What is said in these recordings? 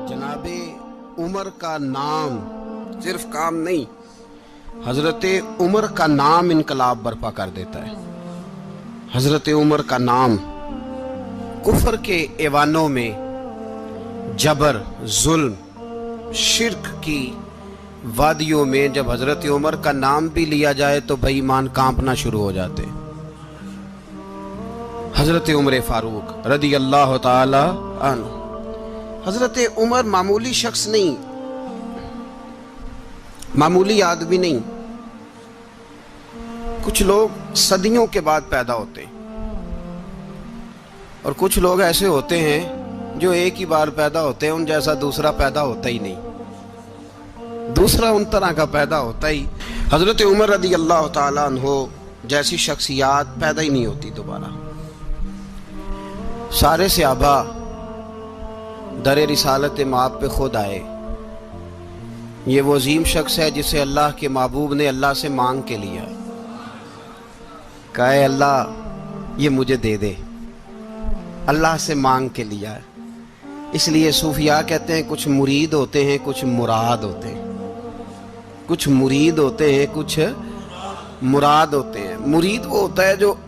जनाब उमर का नाम सिर्फ काम नहीं, हजरत उमर का नाम इनकलाब बर्पा कर देता है। हजरत उमर का नाम कुफर के ऐवानों में, जबर, जुल्म, शिर्क की वादियों में जब हजरत उमर का नाम भी लिया जाए तो बेईमान कांपना शुरू हो जाते। हजरत उमर फारूक रदी अल्लाह ताला अन्हु। हजरत उमर मामूली शख्स नहीं, मामूली आदमी नहीं। कुछ लोग सदियों के बाद पैदा होते हैं और कुछ लोग ऐसे होते हैं जो एक ही बार पैदा होते हैं, उन जैसा दूसरा पैदा होता ही नहीं, दूसरा उन तरह का पैदा होता ही। हजरत उमर रदी अल्लाह ताला अन्हु जैसी शख्सियत पैदा ही नहीं होती दोबारा। सारे सहाबा दर रिसालत माप पे खुद आए। ये वो अजीम शख्स है जिसे अल्लाह के महबूब ने अल्लाह से मांग के लिया, कहा अल्लाह ये मुझे दे दे, अल्लाह से मांग के लिया है। इसलिए सूफिया कहते हैं कुछ मुरीद होते हैं, कुछ मुराद होते हैं। कुछ मुरीद होते हैं, कुछ मुराद होते हैं। मुरीद वो होता है जो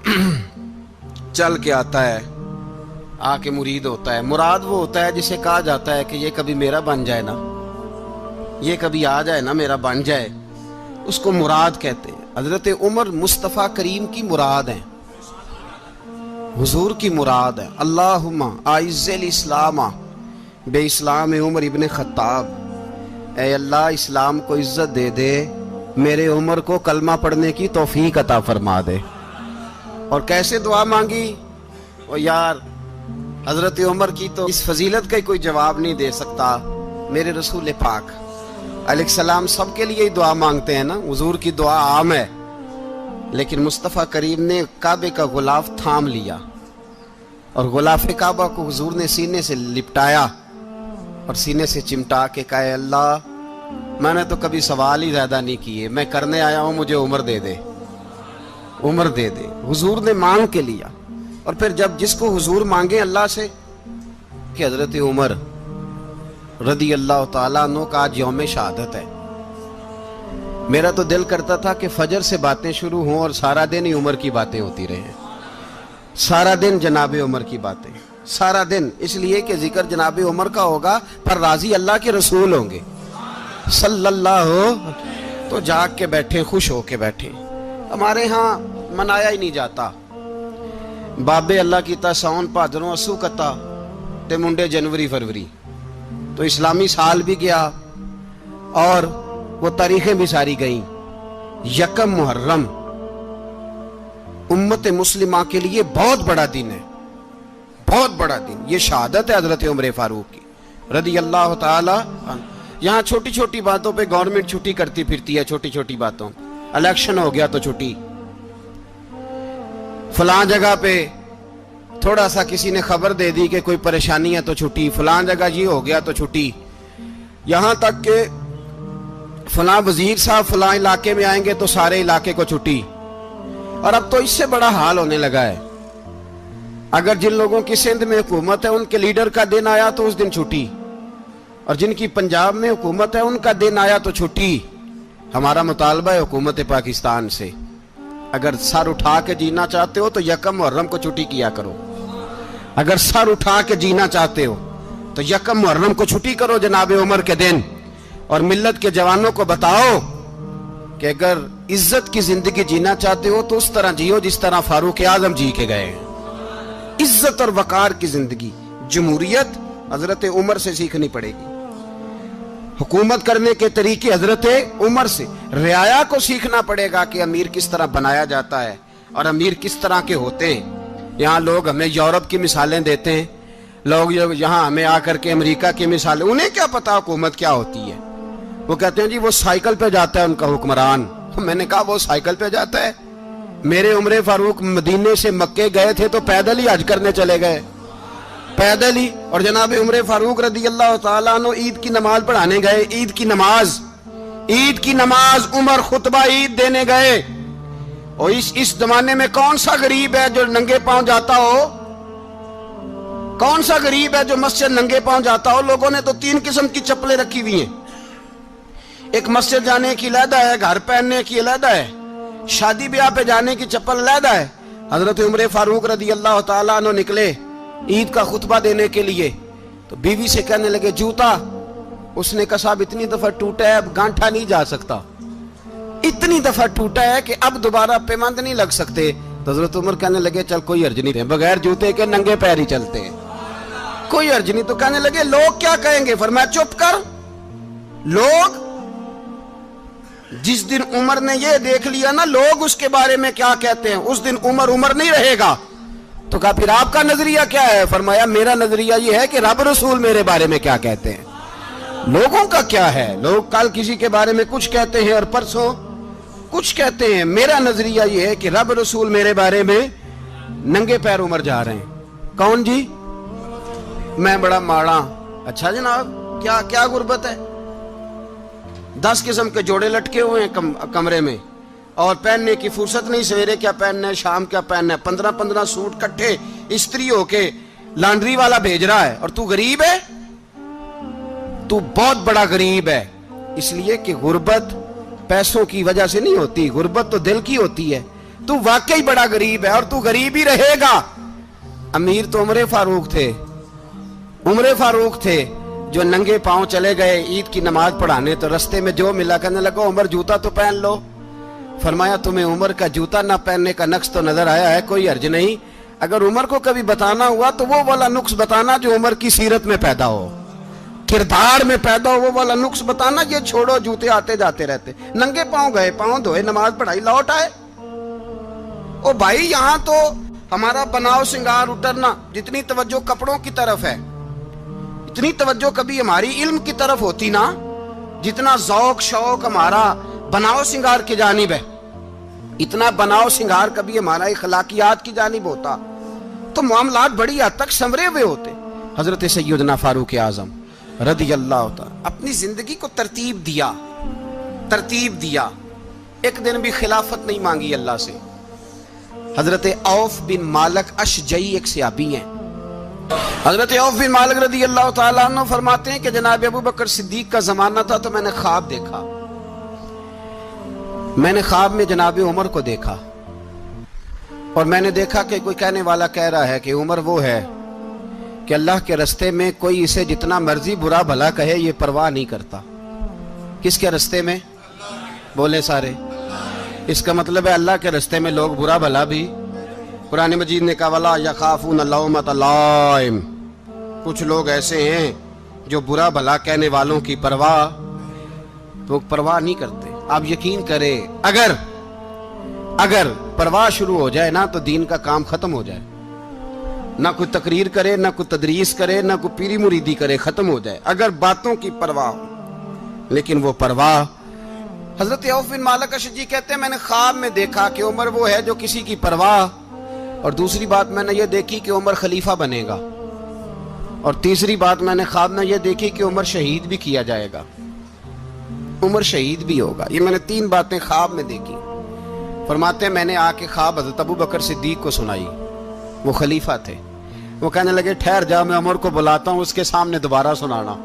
चल के आता है, आके मुरीद होता है। मुराद वो होता है जिसे कहा जाता है कि ये कभी मेरा बन जाए ना, ये कभी आ जाए ना, मेरा बन जाए, उसको मुराद कहते हैं। हजरत उमर मुस्तफ़ा करीम की मुराद है, हुजूर की मुराद है। अल्लाहुम्मा आइज़्ज़िल इस्लामा बे इस्लाम उमर इब्न खत्ताब। ऐ अल्लाह इस्लाम को इज्जत दे दे, मेरे उमर को कलमा पढ़ने की तौफीक अता फरमा दे। और कैसे दुआ मांगी? और यार हजरत उमर की तो इस फजीलत का कोई जवाब नहीं दे सकता। मेरे रसूल पाक अलैहिस्सलाम सबके लिए ही दुआ मांगते हैं ना, हुजूर की दुआ आम है, लेकिन मुस्तफ़ा करीम ने काबे का गुलाफ थाम लिया और गुलाफ काबा को हुजूर ने सीने से लिपटाया और सीने से चिमटा के कहा अल्लाह मैंने तो कभी सवाल ही ज्यादा नहीं किए, मैं करने आया हूं, मुझे उम्र दे दे, उम्र दे दे। हुजूर ने मांग के लिया। और फिर जब जिसको हुजूर मांगे अल्लाह से कि हजरत उमर रदी अल्लाह ताला अन्हु का आज यौम शहादत है, मेरा तो दिल करता था कि फजर से बातें शुरू हों और सारा दिन ही उमर की बातें होती रहे, सारा दिन जनाब उमर की बातें, सारा दिन। इसलिए कि जिक्र जनाब उमर का होगा पर राजी अल्लाह के रसूल होंगे सल्लल्लाहु। तो जाग के बैठे, खुश होके बैठे। हमारे यहाँ मनाया ही नहीं जाता। बाबे अल्लाह की सावन भादरों असू कता ते मुंडे जनवरी फरवरी। तो इस्लामी साल भी गया और वो तारीखें भी सारी गईं। यकम मुहर्रम उम्मत मुस्लिमा के लिए बहुत बड़ा दिन है, बहुत बड़ा दिन। ये शहादत है हजरत उमर फारूक की रदी अल्लाह ताला। यहाँ छोटी छोटी बातों पे गवर्नमेंट छुट्टी करती फिरती है, छोटी छोटी बातों। इलेक्शन हो गया तो छुट्टी, फलां जगह पे थोड़ा सा किसी ने खबर दे दी कि कोई परेशानी है तो छुट्टी, फलां जगह ये हो गया तो छुट्टी। यहां तक के फलां वजीर साहब फलां इलाके में आएंगे तो सारे इलाके को छुट्टी। और अब तो इससे बड़ा हाल होने लगा है, अगर जिन लोगों की सिंध में हुकूमत है उनके लीडर का दिन आया तो उस दिन छुट्टी, और जिनकी पंजाब में हुकूमत है उनका दिन आया तो छुट्टी। हमारा मुतालबा है हुकूमत पाकिस्तान से, अगर सर उठा के जीना चाहते हो तो यकम मुहर्रम को छुट्टी किया करो। अगर सर उठा के जीना चाहते हो तो यकम मुहर्रम को छुट्टी करो जनाब उमर के दिन। और मिल्लत के जवानों को बताओ कि अगर इज्जत की जिंदगी जीना चाहते हो तो उस तरह जियो जिस तरह फारूक आजम जी के गए। इज्जत और वकार की जिंदगी, जमहूरियत हजरत उमर से सीखनी पड़ेगी। हुकूमत करने के तरीके हजरत उमर से, रियाया को सीखना पड़ेगा कि अमीर किस तरह बनाया जाता है और अमीर किस तरह के होते हैं। यहाँ लोग हमें यूरोप की मिसालें देते हैं, लोग यहाँ हमें आकर के अमेरिका की मिसालें, उन्हें क्या पता हुकूमत क्या होती है। वो कहते हैं जी वो साइकिल पे जाता है उनका हुक्मरान। तो मैंने कहा वो साइकिल पे जाता है? मेरे उमर फारूक मदीने से मक्के गए थे तो पैदल ही हज करने चले गए, पैदल ही। और जनाब उमर फारूक रदी अल्लाह ताला अन्हु ईद की नमाज पढ़ाने गए। ईद की नमाज उमर खुतबा ईद देने गए। और इस जमाने में कौन सा गरीब है जो नंगे पांव जाता हो? कौन सा गरीब है जो मस्जिद नंगे पांव जाता हो? लोगों ने तो 3 किस्म की चप्पलें रखी हुई हैं। एक मस्जिद जाने की अलहदा है, घर पहनने की अलहदा है, शादी ब्याह पे जाने की चप्पल अलहदा है। हजरत उमर फारूक रदी अल्लाह ताला अन्हु निकले ईद का खुतबा देने के लिए, तो बीवी से कहने लगे जूता। उसने कहा साहब इतनी दफा टूटा है अब गांठा नहीं जा सकता, इतनी दफा टूटा है कि अब दोबारा पेमंद नहीं लग सकते। तो हजरत उमर कहने लगे चल कोई हर्ज नहीं, बगैर जूते के नंगे पैर ही चलते हैं, कोई हर्ज नहीं। तो कहने लगे लोग क्या कहेंगे? फरमाया चुप कर। लोग, जिस दिन उमर ने ये देख लिया ना लोग उसके बारे में क्या कहते हैं, उस दिन उमर उमर नहीं रहेगा। तो कहा फिर आपका नजरिया क्या है? फरमाया मेरा नजरिया ये है कि रब रसूल मेरे बारे में क्या कहते हैं। लोगों का क्या है? लोग कल किसी के बारे में कुछ कहते हैं और परसों कुछ कहते हैं। मेरा नजरिया ये है कि रब रसूल मेरे बारे में नंगे पैर उमर जा रहे हैं। कौन जी? मैं बड़ा माड़ा। अच्छा जनाब, क्या क्या गुर्बत है? 10 किस्म के जोड़े लटके हुए हैं कमरे में और पहनने की फुर्सत नहीं। सवेरे क्या पहनना है, शाम क्या पहनना है, 15-15 सूट कट्ठे इस्त्री होके लॉन्ड्री वाला भेज रहा है और तू गरीब है। तू बहुत बड़ा गरीब है, इसलिए कि गुर्बत पैसों की वजह से नहीं होती, गुर्बत तो दिल की होती है। तू वाकई बड़ा गरीब है और तू गरीब ही रहेगा। अमीर तो उमर फारूक थे, उमर फारूक थे जो नंगे पांव चले गए ईद की नमाज पढ़ाने। तो रस्ते में जो मिला कहने लगा उमर जूता तो पहन लो। फरमाया तुम्हें उमर का जूता ना पहनने का नक्श तो नजर आया है, कोई हर्ज नहीं। अगर उमर को कभी बताना हुआ तो वो वाला नुक्स बताना जो उमर की सीरत में पैदा हो, किरदार में पैदा हो, वो वाला नुक्स बताना। ये छोड़ो, जूते आते जाते रहते। नंगे पांव गए, पांव धोए, नमाज पढ़ाई, लौट आए। ओ भाई यहां तो हमारा बनाव श्रृंगार उतरना, जितनी तवज्जो कपड़ों की तरफ है इतनी तवज्जो कभी हमारी इल्म की तरफ होती ना, जितना ज़ौक शौक हमारा बनाव श्रृंगार की जानिब है, इतना बनाव श्रृंगार कभी हमारा इखलाकियात की जानिब होता तो मामलात बड़ी हद तक संवरे हुए होते। हजरत सैयदना फारूक आजम रदी अल्लाह तआला अपनी जिंदगी को तरतीब दिया। एक दिन भी खिलाफत नहीं मांगी अल्लाह से। हजरत औफ बिन मालिक अशजई एक सहाबी हैं। हजरत औफ बिन मालिक रदी अल्लाह तआला अन्हु फरमाते हैं कि जनाब अबू बकर सिद्दीक का जमाना था तो मैंने ख्वाब देखा। मैंने ख्वाब में जनाब उमर को देखा और मैंने देखा कि कोई कहने वाला कह रहा है कि उमर वो है कि अल्लाह के रास्ते में कोई इसे जितना मर्जी बुरा भला कहे ये परवाह नहीं करता। किसके रास्ते में? बोले सारे। इसका मतलब है अल्लाह के रास्ते में लोग बुरा भला भी। कुरान मजीद ने कहा वला यखाफून लौमत लाइम, कुछ लोग ऐसे हैं जो बुरा भला कहने वालों की परवाह नहीं करते। आप यकीन करें अगर परवाह शुरू हो जाए ना तो दीन का काम खत्म हो जाए। ना कोई तकरीर करे, ना कोई तदरीस करे, ना कोई पीरी मुरीदी करे, खत्म हो जाए अगर बातों की परवाह हो। लेकिन वो परवाह, हजरत औफ बिन मालिक अशजी कहते हैं मैंने ख्वाब में देखा कि उमर वो है जो किसी की परवाह, और दूसरी बात मैंने ये देखी कि उमर खलीफा बनेगा, और तीसरी बात मैंने ख्वाब में ये देखी कि उमर शहीद भी किया जाएगा, उमर शहीद भी होगा। ये मैंने 3 बातें ख्वाब में देखी। फरमाते हैं मैंने आके ख्वाब हजरत अबू बकर सिद्दीक को सुनाई, वो खलीफा थे। वो कहने लगे ठहर जा, मैं उमर को बुलाता हूँ, उसके सामने दोबारा सुनाना।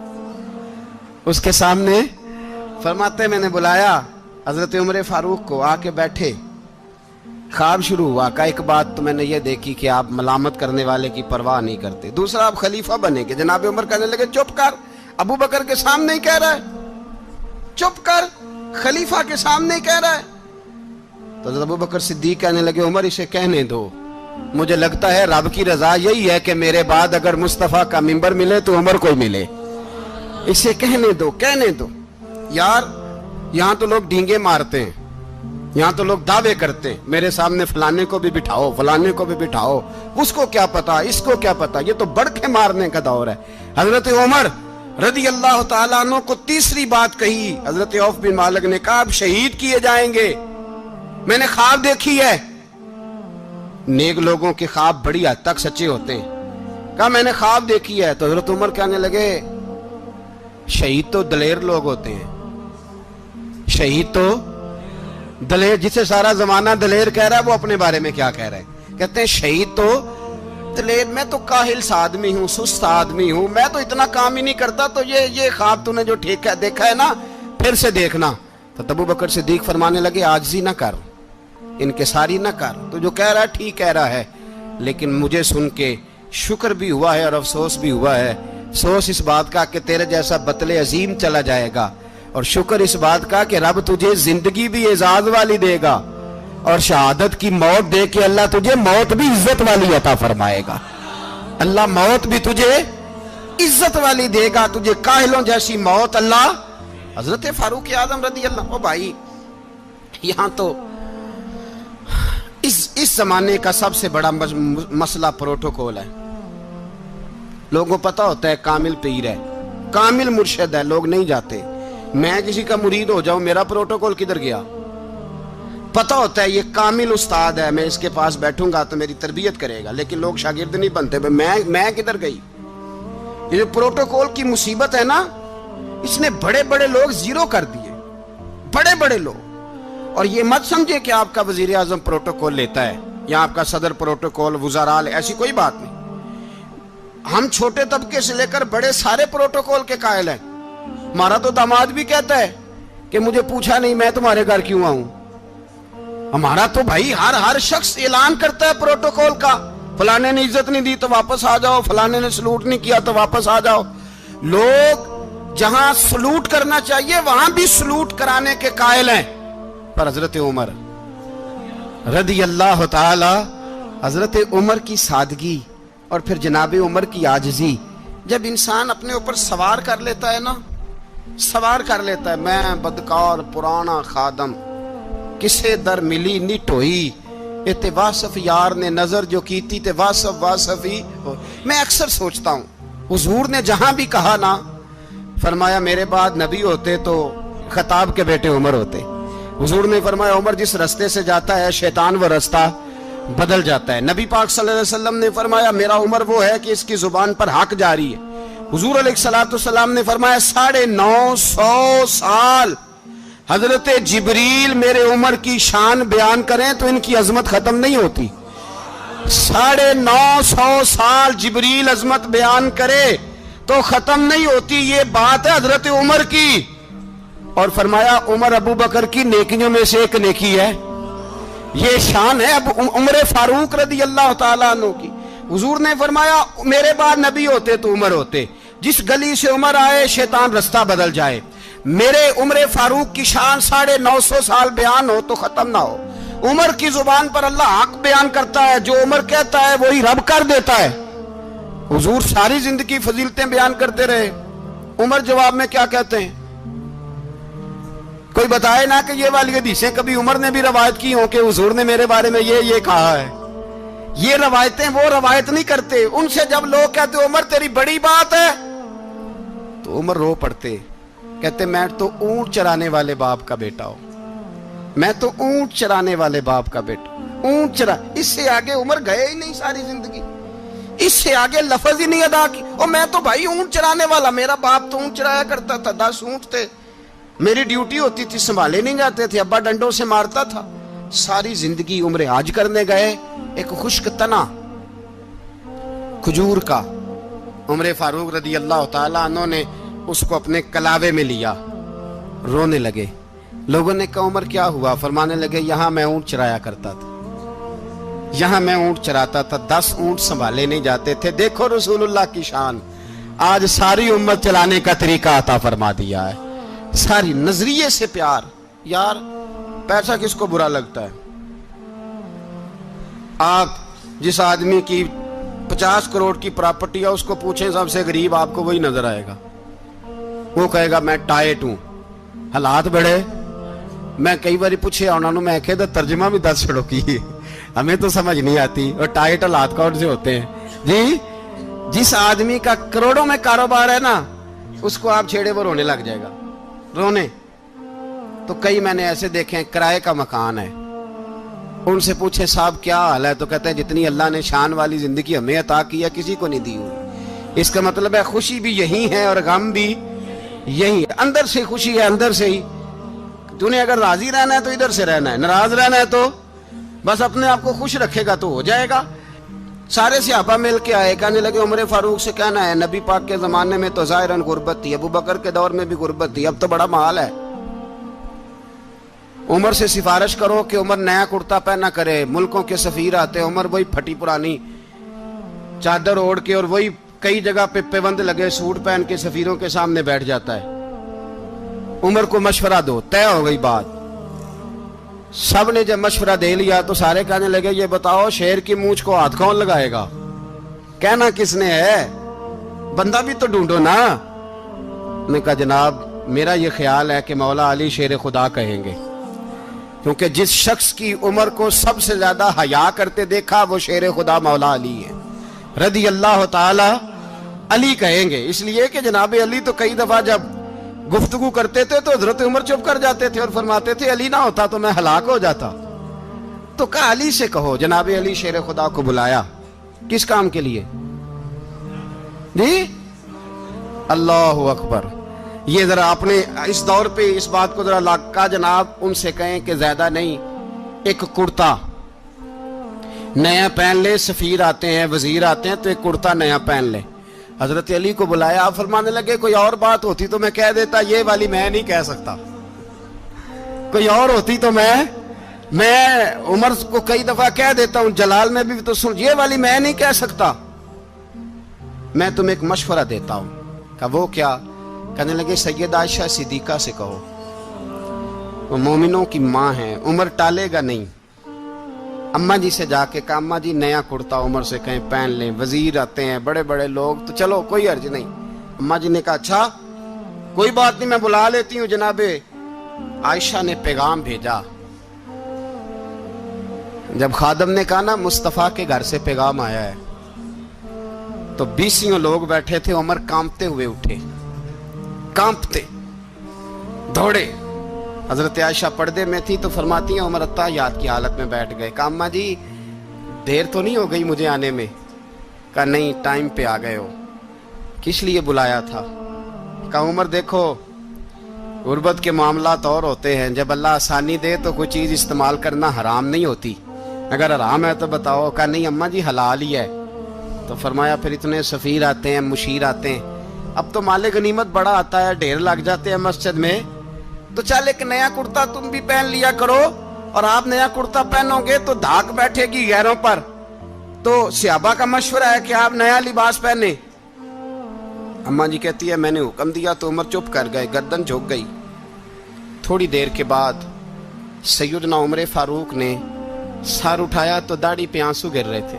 उसके सामने फरमाते मैंने बुलाया हजरत उमर फारूक को, आके बैठे, ख्वाब शुरू हुआ। का एक बात तो मैंने ये देखी कि आप मलामत करने वाले की परवाह नहीं करते, दूसरा आप खलीफा बनेंगे। जनाब उमर कहने लगे चुप कर, अबू बकर के सामने ही कह रहा है, चुप कर, खलीफा के सामने ही कह रहा है। तो अबू बकर सिद्दीक कहने लगे उमर इसे कहने दो, मुझे लगता है रब की रजा यही है कि मेरे बाद अगर मुस्तफा का मिंबर मिले तो उमर को मिले, इसे कहने दो। यार यहां तो लोग डींगे मारते हैं, यहां तो लोग दावे करते हैं, मेरे सामने फलाने को भी बिठाओ, फलाने को भी बिठाओ, उसको क्या पता, इसको क्या पता। ये तो बड़के मारने का दौर है। हजरत उमर रदी अल्लाह तआला अन्हु को तीसरी बात कही। हजरत औफ बिन मालिक ने कहा आप शहीद किए जाएंगे, मैंने ख्वाब देखी है। नेक लोगों के ख्वाब बड़ी हद तक सच्चे होते हैं। कहा मैंने ख्वाब देखी है। तो हजरत उमर कहने लगे शहीद तो दलेर लोग होते हैं, शहीद तो दलेर, जिसे सारा जमाना दलेर कह रहा है वो अपने बारे में क्या कह रहे हैं? कहते हैं शहीद तो میں تو کاہل سا آدمی ہوں، سست آدمی ہوں، میں تو اتنا کام ہی نہیں کرتا، تو یہ خواب تو نے جو دیکھا ہے نا پھر سے دیکھنا۔ تو ابو بکر صدیق فرمانے لگے عاجزی نہ کر، انکساری نہ کر، تو جو کہہ رہا ہے ٹھیک کہہ رہا ہے، لیکن مجھے سن کے شکر بھی ہوا ہے اور افسوس بھی ہوا ہے۔ افسوس اس بات کا کہ تیرے جیسا بطل عظیم چلا جائے گا، اور شکر اس بات کا کہ رب تجھے زندگی بھی اعزاز والی دے گا، اور شہادت کی موت دے کے اللہ تجھے موت بھی عزت والی عطا فرمائے گا۔ اللہ موت بھی تجھے عزت والی دے گا، تجھے کاہلوں جیسی موت اللہ۔ حضرت فاروق اعظم رضی اللہ عنہ، بھائی یہاں تو اس زمانے کا سب سے بڑا مسئلہ پروٹوکول ہے۔ لوگوں کو پتا ہوتا ہے کامل پیر ہے، کامل مرشد ہے، لوگ نہیں جاتے۔ میں کسی کا مرید ہو جاؤں، میرا پروٹوکول کدھر گیا؟ پتا ہوتا ہے یہ کامل استاد ہے، میں اس کے پاس بیٹھوں گا تو میری تربیت کرے گا، لیکن لوگ شاگرد نہیں بنتے۔ میں کدھر گئی؟ یہ جو پروٹوکول کی مصیبت ہے نا، اس نے بڑے بڑے لوگ زیرو کر دیے، بڑے بڑے لوگ۔ اور یہ مت سمجھے کہ آپ کا وزیر اعظم پروٹوکول لیتا ہے یا آپ کا صدر پروٹوکول، وزراء، ایسی کوئی بات نہیں۔ ہم چھوٹے طبقے سے لے کر بڑے سارے پروٹوکول کے قائل ہیں۔ ہمارا تو داماد بھی کہتا ہے کہ مجھے پوچھا نہیں، میں تمہارے گھر کیوں آؤں۔ ہمارا تو بھائی ہر شخص اعلان کرتا ہے پروٹوکول کا، فلانے نے عزت نہیں دی تو واپس آ جاؤ، فلانے نے سلوٹ نہیں کیا تو واپس آ جاؤ۔ لوگ جہاں سلوٹ کرنا چاہیے وہاں بھی سلوٹ کرانے کے قائل ہیں۔ پر حضرت عمر رضی اللہ تعالی، حضرت عمر کی سادگی اور پھر جناب عمر کی عاجزی، جب انسان اپنے اوپر سوار کر لیتا ہے نا، سوار کر لیتا ہے، میں بدکار پرانا خادم، کسے در ملی نٹ ہوئی، تے واصف یار نے نظر جو کیتی تے واصف ہی ہو۔ میں اکثر سوچتا ہوں حضور نے جہاں بھی کہا نا، فرمایا میرے بعد نبی ہوتے تو خطاب کے بیٹے عمر ہوتے۔ حضور نے فرمایا عمر جس رستے سے جاتا ہے شیطان وہ رستہ بدل جاتا ہے۔ نبی پاک صلی اللہ علیہ وسلم نے فرمایا میرا عمر وہ ہے کہ اس کی زبان پر حق جاری ہے۔ حضور علیہ السلام نے فرمایا 950 سال حضرت جبریل میرے عمر کی شان بیان کریں تو ان کی عظمت ختم نہیں ہوتی۔ 950 سال جبریل عظمت بیان کرے تو ختم نہیں ہوتی۔ یہ بات ہے حضرت عمر کی، اور فرمایا عمر ابو بکر کی نیکیوں میں سے ایک نیکی ہے، یہ شان ہے اب عمر فاروق رضی اللہ تعالیٰ عنہ کی۔ حضور نے فرمایا میرے بعد نبی ہوتے تو عمر ہوتے، جس گلی سے عمر آئے شیطان رستہ بدل جائے۔ میرے عمر فاروق کی شان 950 سال بیان ہو تو ختم نہ ہو۔ عمر کی زبان پر اللہ حق بیان کرتا ہے، جو عمر کہتا ہے وہی رب کر دیتا ہے۔ حضور ساری زندگی فضیلتیں بیان کرتے رہے، عمر جواب میں کیا کہتے ہیں؟ کوئی بتائے نا کہ یہ والی حدیثیں کبھی عمر نے بھی روایت کی ہوں کہ حضور نے میرے بارے میں یہ کہا ہے۔ یہ روایتیں وہ روایت نہیں کرتے۔ ان سے جب لوگ کہتے عمر تیری بڑی بات ہے تو عمر رو پڑتے، کہتے میں تو اونٹ چرانے والے باپ کا بیٹا ہوں، میں تو اونٹ چرانے والے باپ کا بیٹا، اونٹ چرا۔ اس سے آگے عمر گئے ہی نہیں ساری زندگی، اس سے آگے لفظ ہی نہیں ادا کی۔ اور میں تو بھائی اونٹ چرانے والا، میرا باپ تو اونٹ چرایا کرتا تھا، 10 اونٹ تھے، میری ڈیوٹی ہوتی تھی، سنبھالے نہیں جاتے تھے، ابا ڈنڈوں سے مارتا تھا۔ ساری زندگی عمر حج کرنے گئے، ایک خشک تنا کھجور کا عمر فاروق رضی اللہ تعالیٰ عنہ نے اس کو اپنے کلاوے میں لیا، رونے لگے۔ لوگوں نے کہا عمر کیا ہوا؟ فرمانے لگے یہاں میں اونٹ چرایا کرتا تھا، یہاں میں اونٹ چراتا تھا، 10 اونٹ سنبھالے نہیں جاتے تھے۔ دیکھو رسول اللہ کی شان، آج ساری امت چلانے کا طریقہ عطا فرما دیا ہے، ساری نظریے سے پیار۔ یار پیسہ کس کو برا لگتا ہے؟ آپ جس آدمی کی 50 کروڑ کی پراپرٹی ہے اس کو پوچھیں سب سے غریب، آپ کو وہی نظر آئے گا۔ وہ کہے گا میں ٹائٹ ہوں، حالات بڑے۔ میں کئی باری پوچھے انہوں نے، میں کہتا ترجمہ بھی 10 چھڑوں کی، ہمیں تو سمجھ نہیں آتی، اور ٹائٹ حالات کون سے ہوتے ہیں جی؟ جس آدمی کا کروڑوں میں کاروبار ہے نا، اس کو آپ چھیڑے وہ رونے لگ جائے گا، رونے۔ تو کئی میں نے ایسے دیکھے ہیں کرائے کا مکان ہے، ان سے پوچھے صاحب کیا حال ہے، تو کہتے ہیں جتنی اللہ نے شان والی زندگی ہمیں عطا کی ہے کسی کو نہیں دی ہوئی۔ اس کا مطلب ہے خوشی بھی یہی ہے اور غم بھی یہی ہے، اندر سے خوشی ہے، اندر سے ہی۔ تو نے اگر راضی رہنا ہے تو ادھر سے رہنا ہے، ناراض رہنا ہے تو بس اپنے آپ کو خوش رکھے گا تو ہو جائے گا۔ सारे सहाबा मिल के आए, कहने लगे उमर फारूक से कहना है नबी पाक के जमाने में तो ज़ाहिरन गुर्बत थी, अबू बकर के दौर में भी गुर्बत थी, अब तो बड़ा माल है। उमर से सिफारिश करो कि उमर नया कुर्ता पहना करे। मुल्कों के सफीर आते हैं, उमर वही फटी पुरानी चादर ओढ़ के और वही कई जगह पे पेबंद लगे सूट पहन के सफीरों के सामने बैठ जाता है। उमर को मशवरा दो, तय हो गई बात। सब ने जब मशवरा दे लिया तो सारे कहने लगे ये बताओ शेर की मूंछ को हाथ कौन लगाएगा, कहना किसने है, बंदा भी तो ढूंढो ना। ने कहा जनाब मेरा ये ख्याल है कि मौला अली शेर खुदा कहेंगे, क्योंकि जिस शख्स की उमर को सबसे ज्यादा हया करते देखा वो शेर खुदा मौला अली है, रदी अल्लाह ताला अली कहेंगे। इसलिए कि जनाब अली तो कई दफा जब गुफ्तगू करते थे तो हजरत उमर चुप कर जाते थे और फरमाते थे अली ना होता तो मैं हलाक हो जाता। तो कहा अली से कहो। जनाब अली शेर खुदा को बुलाया, किस काम के लिए जी? अल्लाह अकबर। ये जरा आपने इस दौर पे इस बात को जरा लाका जनाब उनसे कहें कि ज्यादा नहीं, एक कुर्ता नया पहन ले, सफीर आते हैं वजीर आते हैं तो एक कुर्ता नया पहन ले। हजरत अली को बुलाया, आप फरमाने लगे कोई और बात होती तो मैं कह देता, ये वाली मैं नहीं कह सकता। कोई और होती तो मैं उमर को कई दफा कह देता हूं, जलाल में भी तो सुन, ये वाली मैं नहीं कह सकता। मैं तुम्हें एक मशवरा देता हूं। कहा वो क्या? कहने लगे सैयद आयशा सिद्दीका से कहो, वो मोमिनों की मां है, उमर टालेगा नहीं। अम्मा जी से जाके कहा अम्मा जी नया कुर्ता उमर से कहें पहन लें, वजीर आते हैं बड़े बड़े लोग तो चलो कोई अर्ज नहीं। अम्मा जी ने कहा अच्छा कोई बात नहीं मैं बुला लेती हूँ। जनाबे आयशा ने पैगाम भेजा। जब खादम ने कहा ना मुस्तफा के घर से पैगाम आया है, तो 20 लोग बैठे थे। उमर कांपते हुए उठे, कांपते दौड़े। हजरत आयशा पर्दे में थी तो फरमाती हैं उमर अत्ताहियात की हालत में बैठ गए। कहा अम्मा जी देर तो नहीं हो गई मुझे आने में? कहा नहीं टाइम पे आ गए हो। किस लिए बुलाया था? कहा उमर देखो गुर्बत के मामलात और होते हैं, जब अल्लाह आसानी दे तो कोई चीज इस्तेमाल करना हराम नहीं होती, अगर हराम है तो बताओ। कहा नहीं अम्मा जी हलाल ही है। तो फरमाया फिर इतने सफीर आते हैं मुशीर आते हैं, अब तो माले गनीमत बड़ा आता है, ढेर लग जाते हैं मस्जिद में, तो चल एक नया कुर्ता तुम भी पहन लिया करो, और आप नया कुर्ता पहनोगे तो धाक बैठेगी गैरों पर। तो सहाबा का मशवरा है कि आप नया लिबास पहने। अम्मा जी कहती है मैंने हुक्म दिया तो उमर चुप कर गए, गर्दन झुक गई। थोड़ी देर के बाद सैयदना उमर फारूक ने सर उठाया तो दाढ़ी पे आंसू गिर रहे थे,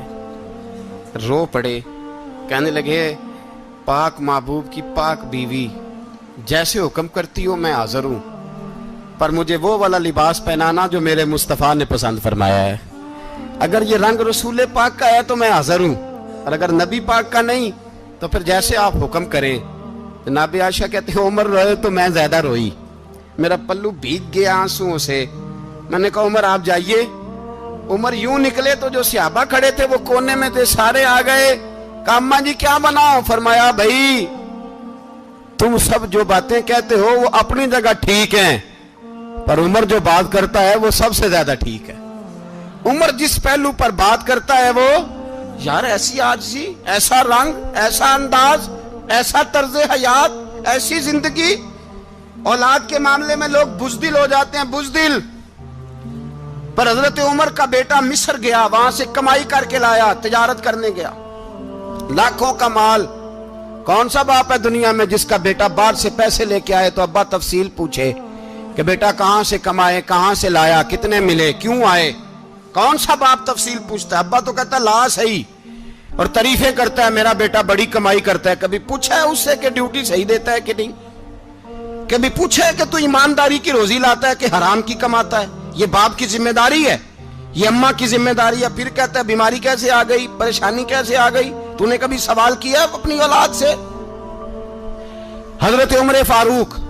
रो पड़े। कहने लगे पाक महबूब की पाक बीवी, जैसे हुक्म करती हो मैं हाजिर हूं, पर मुझे वो वाला लिबास पहनाना जो मेरे मुस्तफ़ा ने पसंद फरमाया है। अगर ये रंग रसूल पाक का है तो मैं हाजिर हूं, और अगर नबी पाक का नहीं तो फिर जैसे आप हुक्म करें। जनाब आयशा कहते हैं उमर रोए तो मैं ज्यादा रोई, मेरा पल्लू भीग गया आंसुओं से। मैंने कहा उमर आप जाइए। उमर यूं निकले तो जो सहाबा खड़े थे वो कोने में थे, सारे आ गए। कहा अम्मा जी क्या बनाओ? फरमाया भाई तुम सब जो बातें कहते हो वो अपनी जगह ठीक हैं, पर उमर जो बात करता है वो सबसे ज्यादा ठीक है। उमर जिस पहलू पर बात करता है वो यार ऐसी आजिज़ी, ऐसा रंग, ऐसा अंदाज, ऐसा तर्ज हयात, ऐसी जिंदगी। औलाद के मामले में लोग बुज़दिल हो जाते हैं, बुज़दिल। पर हजरत उमर का बेटा मिस्र गया, वहां से कमाई करके लाया, तिजारत करने गया, लाखों का माल। कौन सा बाप है दुनिया में जिसका बेटा बाहर से पैसे लेके आए तो अब्बा तफसील पूछे कि बेटा कहां से कमाए, कहां से लाया, कितने मिले, क्यों आए? कौन सा बाप तफसील पूछता है? अब्बा तो कहता ला सही और तारीफें करता है मेरा बेटा बड़ी कमाई करता है। कभी पूछा है उससे कि ड्यूटी सही देता है कि नहीं? कभी पूछा है कि तू ईमानदारी की रोजी लाता है कि हराम की कमाता है? ये बाप की जिम्मेदारी है, ये अम्मा की जिम्मेदारी है। फिर कहता है बीमारी कैसे आ गई, परेशानी कैसे आ गई? तूने कभी सवाल किया अपनी औलाद से? हजरत उमर फारूक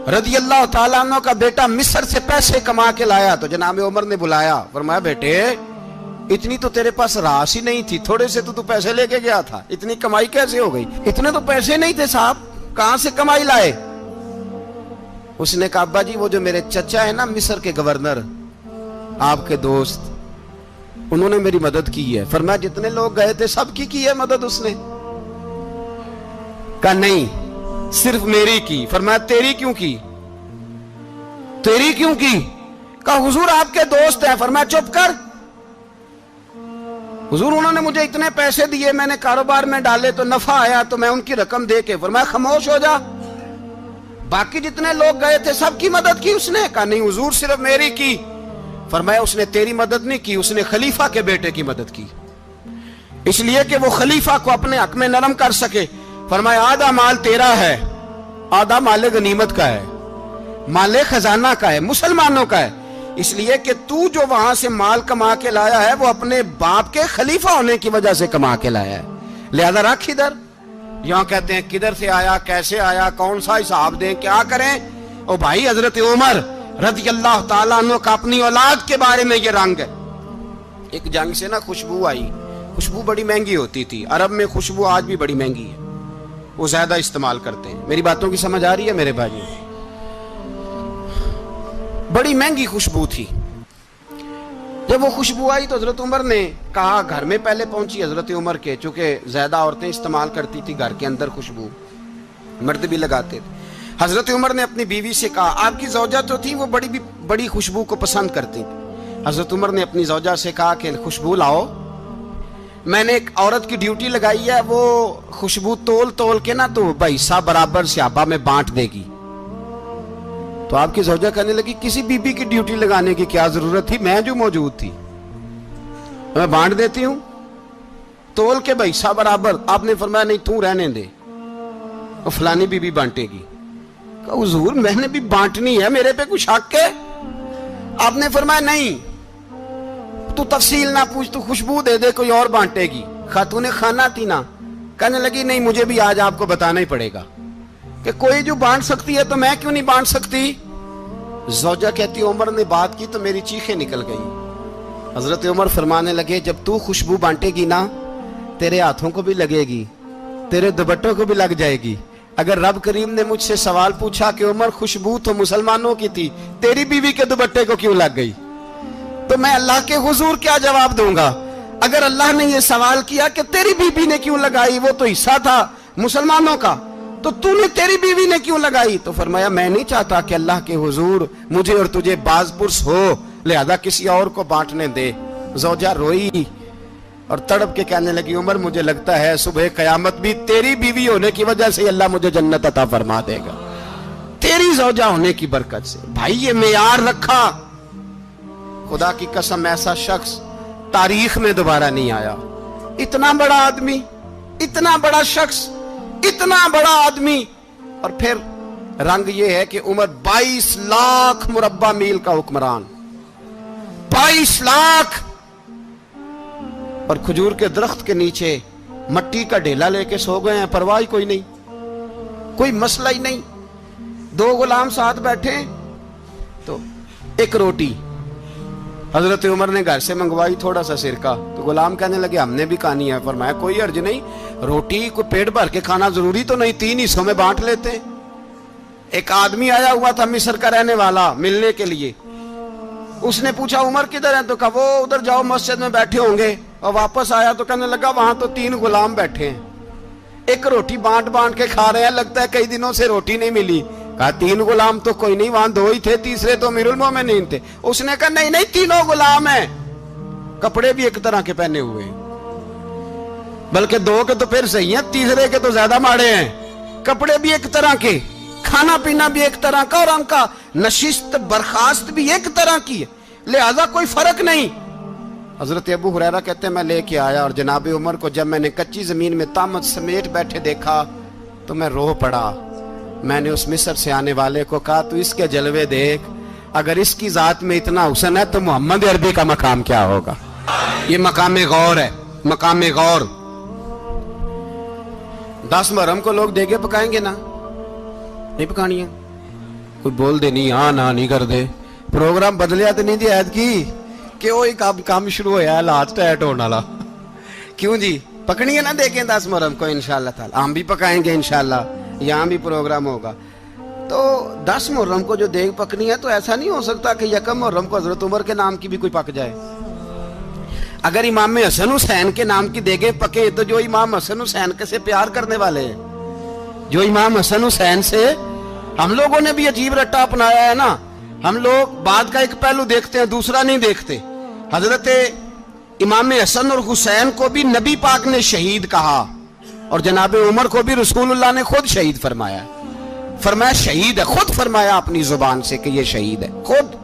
रदी अल्लाह ताला अन्हु का बेटा मिस्र से पैसे कमा के लाया तो जनाब उमर ने बुलाया, फरमाया बेटे इतनी तो तेरे पास रास ही नहीं थी, थोड़े से तो तू पैसे लेके गया था, इतनी कमाई कैसे हो गई? इतने तो पैसे नहीं थे साहब, कहां से कमाई लाए? उसने कहा अब्बा जी वो जो मेरे चचा है ना मिस्र के गवर्नर, आपके दोस्त, انہوں نے میری مدد کی ہے. فرمایا جتنے لوگ گئے تھے سب کی ہے مدد اس نے؟ کہا نہیں صرف میری کی. فرمایا تیری کیوں کی؟ تیری کیوں کی؟ کہا حضور آپ کے دوست ہیں. فرمایا چپ کر حضور انہوں نے مجھے اتنے پیسے دیے, میں نے کاروبار میں ڈالے تو نفع آیا تو میں ان کی رقم دے کے. فرمایا خاموش ہو جا, باقی جتنے لوگ گئے تھے سب کی مدد کی اس نے؟ کہا نہیں حضور صرف میری کی. فرمایا اس نے تیری مدد نہیں کی, اس نے خلیفہ کے بیٹے کی مدد کی, اس لیے کہ وہ خلیفہ کو اپنے حق میں نرم کر سکے. فرمایا آدھا مال تیرا ہے, آدھا مال غنیمت کا ہے, مال خزانہ کا ہے, مسلمانوں کا ہے, اس لیے کہ تو جو وہاں سے مال کما کے لایا ہے وہ اپنے باپ کے خلیفہ ہونے کی وجہ سے کما کے لایا ہے, لہذا رکھ ادھر. یہاں کہتے ہیں کدھر سے آیا, کیسے آیا, کون سا حساب دیں, کیا کریں. او بھائی حضرت عمر رضی اللہ تعالیٰ عنہ کا اپنی اولاد کے بارے میں یہ رنگ ہے. ایک جنگ سے نا خوشبو آئی, خوشبو بڑی مہنگی ہوتی تھی, عرب میں خوشبو آج بھی بڑی مہنگی ہے, وہ زیادہ استعمال کرتے ہیں. میری باتوں کی سمجھ آ رہی ہے میرے بھائی؟ بڑی مہنگی خوشبو تھی. جب وہ خوشبو آئی تو حضرت عمر نے کہا, گھر میں پہلے پہنچی حضرت عمر کے, چونکہ زیادہ عورتیں استعمال کرتی تھی گھر کے اندر خوشبو, مرد بھی لگاتے تھے. حضرت عمر نے اپنی بیوی سے کہا, آپ کی زوجہ تو تھی وہ بڑی خوشبو کو پسند کرتی تھی. حضرت عمر نے اپنی زوجہ سے کہا کہ خوشبو لاؤ, میں نے ایک عورت کی ڈیوٹی لگائی ہے, وہ خوشبو تول کے نا تو حصہ برابر صحابہ میں بانٹ دے گی. تو آپ کی زوجہ کہنے لگی کسی بی بی کی ڈیوٹی لگانے کی کیا ضرورت تھی, میں جو موجود تھی میں بانٹ دیتی ہوں تول کے حصہ برابر. آپ نے فرمایا نہیں تو رہنے دے, وہ فلانی بی بی بانٹے گی. کہا حضور میں نے بھی بانٹنی ہے, میرے پہ کچھ شک ہے؟ آپ نے فرمایا نہیں تو تفصیل نہ پوچھ, تو خوشبو دے دے, کوئی اور بانٹے گی. خاتون خانہ تھی نا, کہنے لگی نہیں مجھے بھی آج آپ کو بتانا ہی پڑے گا کہ کوئی جو بانٹ سکتی ہے تو میں کیوں نہیں بانٹ سکتی. زوجہ کہتی عمر نے بات کی تو میری چیخیں نکل گئی. حضرت عمر فرمانے لگے جب تو خوشبو بانٹے گی نا تیرے ہاتھوں کو بھی لگے گی, تیرے دوپٹوں کو بھی لگ جائے گی. اگر رب کریم نے مجھ سے سوال پوچھا کہ عمر خوشبو تو مسلمانوں کی تھی, تیری بیوی کے دوپٹے کو کیوں لگ گئی, تو میں اللہ کے حضور کیا جواب دوں گا؟ اگر اللہ نے یہ سوال کیا کہ تیری بیوی نے کیوں لگائی, وہ تو حصہ تھا مسلمانوں کا, تو نے تیری بیوی نے کیوں لگائی؟ تو فرمایا میں نہیں چاہتا کہ اللہ کے حضور مجھے اور تجھے باز پرس ہو, لہذا کسی اور کو بانٹنے دے. زوجہ روئی اور تڑپ کے کہنے لگی عمر مجھے لگتا ہے صبح قیامت بھی تیری بیوی ہونے کی وجہ سے اللہ مجھے جنت عطا فرما دے گا, تیری زوجہ ہونے کی برکت سے. بھائی یہ معیار رکھا, خدا کی قسم ایسا شخص تاریخ میں دوبارہ نہیں آیا. اتنا بڑا آدمی, اتنا بڑا شخص, اتنا بڑا آدمی, اور پھر رنگ یہ ہے کہ عمر 22 لاکھ مربع میل کا حکمران, 22 لاکھ, اور کھجور کے درخت کے نیچے مٹی کا ڈھیلا لے کے سو گئے ہیں, پرواہ کوئی نہیں, کوئی مسئلہ ہی نہیں. 2 غلام ساتھ بیٹھے تو ایک روٹی حضرت عمر نے گھر سے منگوائی, تھوڑا سا سرکہ, تو غلام کہنے لگے ہم نے بھی کھانی ہے. فرمایا کوئی حرج نہیں, روٹی کو پیٹ بھر کے کھانا ضروری تو نہیں, 3 حصوں میں بانٹ لیتے ہیں. ایک آدمی آیا ہوا تھا مصر کا رہنے والا ملنے کے لیے, اس نے پوچھا عمر کدھر ہے, تو کہا وہ ادھر جاؤ مسجد میں بیٹھے ہوں گے. اور واپس آیا تو کہنے لگا وہاں تو 3 غلام بیٹھے ہیں, ایک روٹی بانٹ کے کھا رہے ہیں, لگتا ہے کئی دنوں سے روٹی نہیں ملی. کہا 3 غلام تو کوئی نہیں, وہاں 2 ہی تھے, تیسرے تو امیر المومنین تھے. اس نے کہا نہیں 3 غلام ہیں, کپڑے بھی ایک طرح کے پہنے ہوئے ہیں, بلکہ 2 کے تو پھر صحیح ہیں, تیسرے کے تو زیادہ ماڑے ہیں. کپڑے بھی ایک طرح کے, کھانا پینا بھی ایک طرح کا, اور ان کا نشست برخاست بھی ایک طرح کی ہے, لہذا کوئی فرق نہیں. حضرت ابو ہریرہ کہتے ہیں میں لے کے آیا, اور جناب عمر کو جب میں نے کچی زمین میں تامت سمیٹ بیٹھے دیکھا تو میں رو پڑا. میں نے اس مصر سے آنے والے کو کہا تو اس کے جلوے دیکھ, اگر اس کی ذات میں اتنا حسن ہے تو محمد عربی کا مقام کیا ہوگا. یہ مقام غور ہے, مقام غور. 10 محرم کو لوگ دیگے پکائیں گے نا, نہیں پکانی ہے, کوئی بول دے نہیں, ہاں نہ نہیں کر دے, پروگرام بدلیا تو نہیں دی عید کی کہ وہی کام شروع ہوا ہے لاسٹ ٹائٹ ہونے والا. کیوں جی پکنی ہے نا دیکھیں 10 محرم کو انشاءاللہ تعالی, ہم بھی پکائیں گے انشاءاللہ, یہاں بھی پروگرام ہوگا. تو 10 محرم کو جو دیگ پکنی ہے تو ایسا نہیں ہو سکتا کہ 1 محرم کو حضرت عمر کے نام کی بھی کوئی پک جائے. اگر امام حسن حسین کے نام کی دیگیں پکے تو جو امام حسن حسین سے پیار کرنے والے ہیں، جو امام حسن حسین سے، ہم لوگوں نے بھی عجیب رٹا اپنایا ہے نا، ہم لوگ بات کا ایک پہلو دیکھتے ہیں دوسرا نہیں دیکھتے۔ حضرت امام حسن اور حسین کو بھی نبی پاک نے شہید کہا، اور جناب عمر کو بھی رسول اللہ نے خود شہید فرمایا، فرمایا شہید ہے، خود فرمایا اپنی زبان سے کہ یہ شہید ہے، خود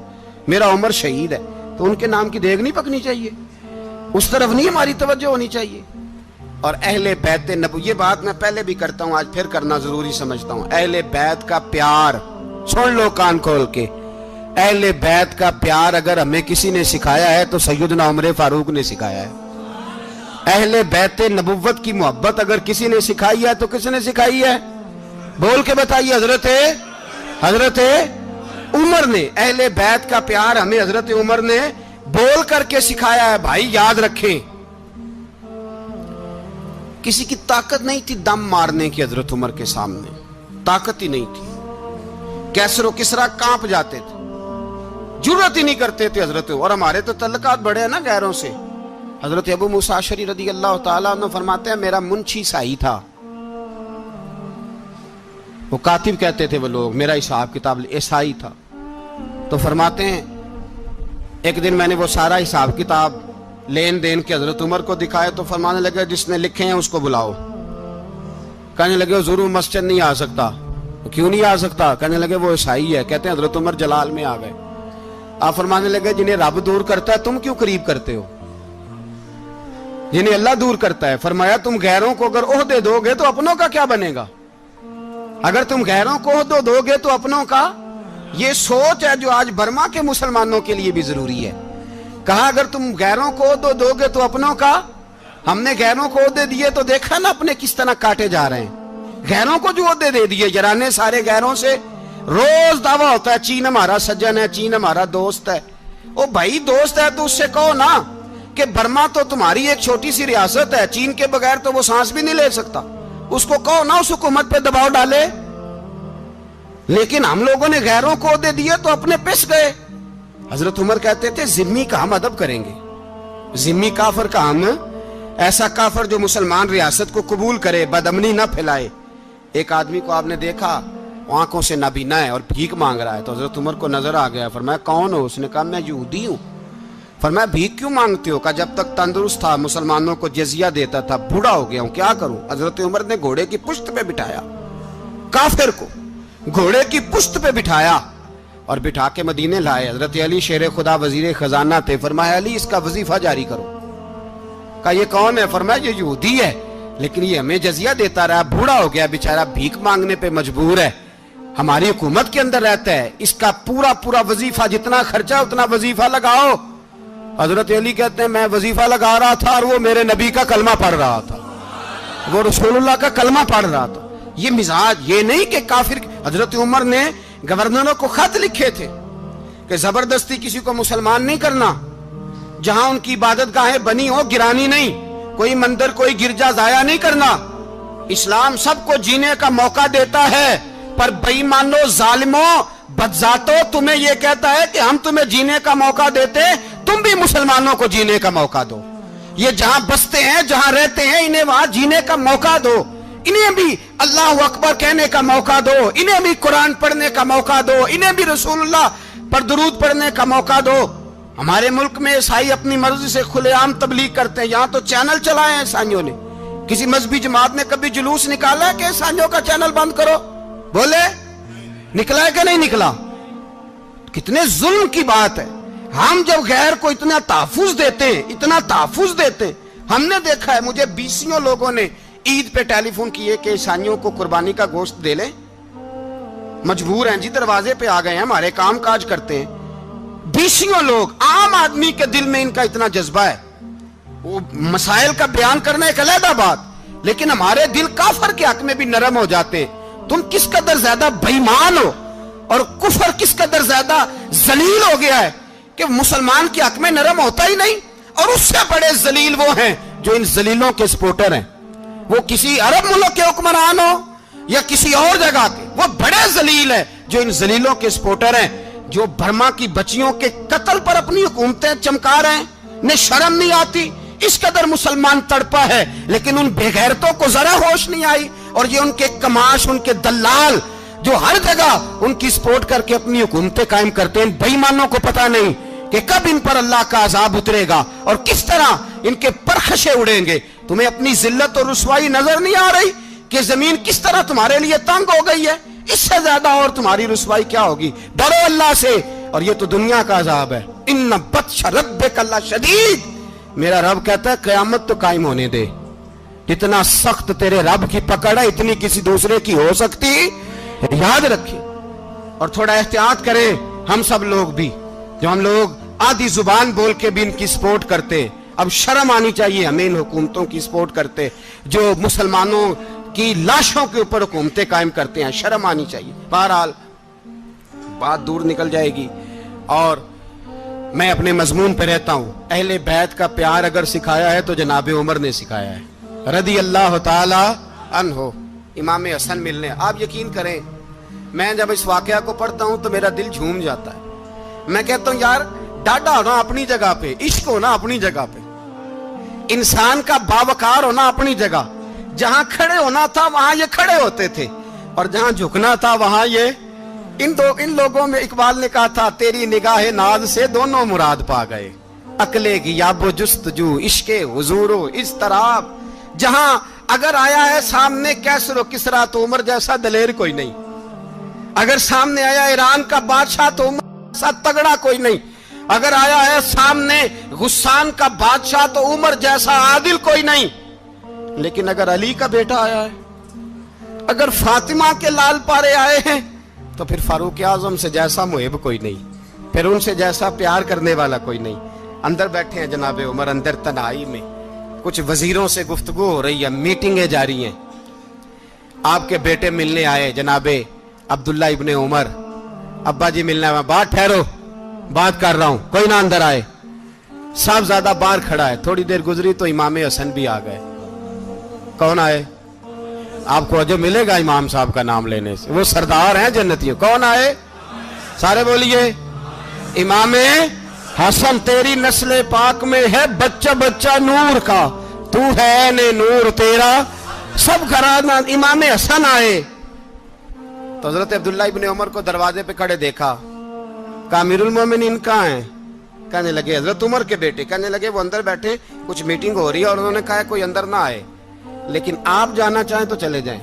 میرا عمر شہید ہے۔ تو ان کے نام کی دیگ نہیں پکنی چاہیے، اس طرف نہیں ہماری توجہ ہونی چاہیے۔ اور اہل بیت نبو، یہ بات میں پہلے بھی کرتا ہوں، آج پھر کرنا ضروری سمجھتا ہوں، اہل بیت کا پیار، سن لو کان کھول کے، اہل بیت کا پیار اگر ہمیں کسی نے سکھایا ہے تو سیدنا عمر فاروق نے سکھایا ہے۔ اہل بیت نبوت کی محبت اگر کسی نے سکھائی ہے تو کس نے سکھائی ہے؟ بول کے بتائیے، حضرت عمر نے۔ اہل بیت کا پیار ہمیں حضرت عمر نے بول کر کے سکھایا ہے۔ بھائی یاد رکھیں، کسی کی طاقت نہیں تھی دم مارنے کی حضرت عمر کے سامنے، طاقت ہی نہیں تھی، کیسر و کسرا کانپ جاتے تھے، جرأت ہی نہیں کرتے تھے حضرت۔ اور ہمارے تو تعلقات بڑے ہیں نا غیروں سے۔ حضرت ابو موسیٰ اشعری رضی اللہ تعالیٰ عنہ فرماتے ہیں میرا منشی عیسائی تھا، وہ کاتب کہتے تھے وہ لوگ، میرا حساب کتاب عیسائی تھا۔ تو فرماتے ہیں ایک دن میں نے وہ سارا حساب کتاب لین دین کے حضرت عمر کو دکھائے تو فرمانے لگے جس نے لکھے ہیں اس کو بلاؤ۔ کہنے لگے ضرور مسجد نہیں آ سکتا۔ کیوں نہیں آ سکتا؟ کہنے لگے وہ عیسائی ہے۔ کہتے ہیں حضرت عمر جلال میں آ گئے، آپ فرمانے لگے جنہیں رب دور کرتا ہے تم کیوں قریب کرتے ہو؟ جنہیں اللہ دور کرتا ہے۔ فرمایا تم غیروں کو اگر عہدے دو گے تو اپنوں کا کیا بنے گا؟ اگر تم غیروں کو عہدے دو گے تو اپنوں کا، یہ سوچ ہے جو آج برما کے مسلمانوں کے لیے بھی ضروری ہے۔ کہا اگر تم غیروں کو عہدے دو گے تو اپنوں کا۔ ہم نے غیروں کو عہدے دیے تو دیکھا نا اپنے کس طرح کاٹے جا رہے ہیں۔ غیروں کو جو عہدے دے دیے جرانے سارے غیروں سے، روز دعویٰ ہوتا ہے چین ہمارا سجن ہے، چین ہمارا دوست ہے۔ او بھائی دوست ہے تو اس سے کہو نا کہ برما تو تمہاری ایک چھوٹی سی ریاست ہے، چین کے بغیر تو وہ سانس بھی نہیں لے سکتا، اس کو کہو نا اس حکومت پہ دباؤ ڈالے۔ لیکن ہم لوگوں نے غیروں کو عہدے دیے تو اپنے پس گئے۔ حضرت عمر کہتے تھے ذمی کا ہم ادب کریں گے، ذمی کافر کا ہم، ایسا کافر جو مسلمان ریاست کو قبول کرے، بدامنی نہ پھیلائے۔ ایک آدمی کو آپ نے دیکھا آنکھوں سے نابینا ہے اور بھیک مانگ رہا ہے، تو حضرت عمر کو نظر آ گیا، فرمایا کون ہو؟ اس نے کہا میں یہودی ہوں۔ فرمایا بھیک کیوں مانگتے ہو؟ کہا جب تک تندرست تھا مسلمانوں کو جزیہ دیتا تھا، بوڑھا ہو گیا ہوں کیا کروں؟ حضرت عمر نے گھوڑے کی پشت پہ بٹھایا، کافر کو گھوڑے کی پشت پہ بٹھایا اور بٹھا کے مدینے لائے۔ حضرت علی شیر خدا وزیر خزانہ تھے، فرمایا علی اس کا وظیفہ جاری کرو۔ کہا یہ کون ہے؟ فرمایا یہ یہودی ہے لیکن یہ ہمیں جزیہ دیتا رہا، بوڑھا ہو گیا بیچارہ، بھیک مانگنے پہ مجبور ہے، ہماری حکومت کے اندر رہتا ہے، اس کا پورا وظیفہ جتنا خرچہ اتنا وظیفہ لگاؤ۔ حضرت علی کہتے ہیں میں وظیفہ لگا رہا تھا اور وہ میرے نبی کا کلمہ پڑھ رہا تھا، وہ رسول اللہ کا کلمہ پڑھ رہا تھا۔ یہ مزاج، یہ نہیں کہ کافر۔ حضرت عمر نے گورنروں کو خط لکھے تھے کہ زبردستی کسی کو مسلمان نہیں کرنا، جہاں ان کی عبادت گاہیں بنی ہو گرانی نہیں، کوئی مندر کوئی گرجا ضائع نہیں کرنا۔ اسلام سب کو جینے کا موقع دیتا ہے، پر بے ایمانو ظالموں بدذاتوں تمہیں یہ کہتا ہے کہ ہم تمہیں جینے کا موقع دیتے، تم بھی مسلمانوں کو جینے کا موقع دو۔ یہ جہاں بستے ہیں جہاں رہتے ہیں انہیں وہاں جینے کا موقع دو، انہیں بھی اللہ اکبر کہنے کا موقع دو، انہیں بھی قرآن پڑھنے کا موقع دو، انہیں بھی رسول اللہ پر درود پڑھنے کا موقع دو۔ ہمارے ملک میں عیسائی اپنی مرضی سے کھلے عام تبلیغ کرتے ہیں، یہاں تو چینل چلائے ہیں عیسائیوں نے۔ کسی مذہبی جماعت نے کبھی جلوس نکالا ہے کہ عیسائیوں کا چینل بند کرو؟ بولے نکلا ہے کہ نہیں نکلا؟ کتنے ظلم کی بات ہے۔ ہم جب غیر کو اتنا تحفظ دیتے ہیں، اتنا تحفظ دیتے ہیں، ہم نے دیکھا ہے، مجھے بیسیوں لوگوں نے عید پہ ٹیلی فون کیے کہ عیسائیوں کو قربانی کا گوشت دے لیں، مجبور ہیں جی، دروازے پہ آ گئے ہیں، ہمارے کام کاج کرتے ہیں۔ بیسیوں لوگ، عام آدمی کے دل میں ان کا اتنا جذبہ ہے، وہ مسائل کا بیان کرنا ایک علیحدہ بات، لیکن ہمارے دل کافر کے حق میں بھی نرم ہو جاتے ہیں۔ تم کس قدر زیادہ بے ایمان ہو اور کفر کس قدر زیادہ ذلیل ہو گیا ہے کہ مسلمان کے حق میں نرم ہوتا ہی نہیں، اور اس سے بڑے ذلیل وہ ہیں جو ان ذلیلوں کے سپورٹر ہیں، وہ کسی عرب ملک کے حکمران ہو یا کسی اور جگہ کے، وہ بڑے ذلیل ہیں جو ان ذلیلوں کے سپورٹر ہیں، جو برما کی بچیوں کے قتل پر اپنی حکومتیں چمکا رہے ہیں، ने शर्म नहीं आती, इस कदर मुसलमान तड़पा है, लेकिन उन बेगैरतों को जरा होश नहीं आई। और ये उनके कमाश, उनके दलाल जो हर जगह उनकी सपोर्ट करके अपनी हुकूमतें कायम करते हैं, बेईमानों को पता नहीं कि कब इन पर अल्लाह का अजाब उतरेगा और किस तरह इनके परखशे उड़ेंगे। तुम्हें अपनी जिल्लत और रुसवाई नजर नहीं आ रही कि जमीन किस तरह तुम्हारे लिए तंग हो गई है? इससे ज्यादा और तुम्हारी रुसवाई क्या होगी? डरो अल्लाह से, और ये तो दुनिया का अजाब है। इन्ना बत्श रब्बिक लशदीद, मेरा रब कहता है क़यामत तो कायम होने दे। इतना सख्त तेरे रब की पकड़ है, इतनी किसी दूसरे की हो सकती? याद रखिए और थोड़ा एहतियात करें हम सब लोग भी, जो हम लोग आधी जुबान बोल के भी इनकी सपोर्ट करते। अब शर्म आनी चाहिए हमें इन हुकूमतों की सपोर्ट करते जो मुसलमानों की लाशों के ऊपर हुकूमतें कायम करते हैं। शर्म आनी चाहिए। बहरहाल बात दूर निकल जाएगी और मैं अपने मजमून पे रहता हूं। अहले बैत का प्यार अगर सिखाया है तो जनाब उमर ने सिखाया है, रदी अल्लाह ताला अन्हो। इमाम हसन मिलने, आप यकीन करें, मैं जब इस वाकया को पढ़ता हूं तो मेरा दिल झूम जाता है। मैं कहता हूं यार, डाडा होना अपनी जगह पे, इश्क होना अपनी जगह पे, इंसान का बावकार होना अपनी जगह। जहां खड़े होना था वहां ये खड़े होते थे, और जहां झुकना था वहां ये इन लोगों में इकबाल ने कहा था, तेरी निगाह नाज से दोनों मुराद पा गए। अकले की याबो जुस्तजू, इश्के हुजूरो इस तरह। जहां अगर आया है सामने कैसरो किसरा तो उमर जैसा दलेर कोई नहीं। अगर सामने आया ईरान का बादशाह तो उमर जैसा तगड़ा कोई नहीं। अगर आया है सामने गुस्सान का बादशाह तो उमर जैसा आदिल कोई नहीं। लेकिन अगर अली का बेटा आया है, अगर फातिमा के लाल पारे आए हैं, तो फिर फारूक आजम से जैसा मुहिब कोई नहीं, फिर उनसे जैसा प्यार करने वाला कोई नहीं। अंदर बैठे हैं जनाब उमर, अंदर तन्हाई में कुछ वजीरों से गुफ्तगू हो रही है, मीटिंगें जारी हैं। आपके बेटे मिलने आए जनाबे अब्दुल्ला इब्ने उमर, अब्बा जी मिलने आए। बात ठहरो, बात कर रहा हूं, कोई ना अंदर आए। साहबजादा बाहर खड़ा है। थोड़ी देर गुजरी तो इमाम हसन भी आ गए। कौन आए? आपको अजब मिलेगा इमाम साहब का नाम लेने से, वो सरदार हैं जन्नतियों। कौन आए? सारे बोलिए, इमाम हसन, तेरी नस्ल पाक में है बच्चा बच्चा नूर का, तू है ने नूर तेरा सब घराना। इमाम हसन आए तो हजरत अब्दुल्ला इब्ने उमर को दरवाजे पे खड़े देखा। कहा अमीरुल मोमिनीन कहाँ हैं? कहने लगे हजरत उमर के बेटे। कहने लगे वो अंदर बैठे, कुछ मीटिंग हो रही है और उन्होंने कहा कोई अंदर ना आए, लेकिन आप जाना चाहें तो चले जाएं।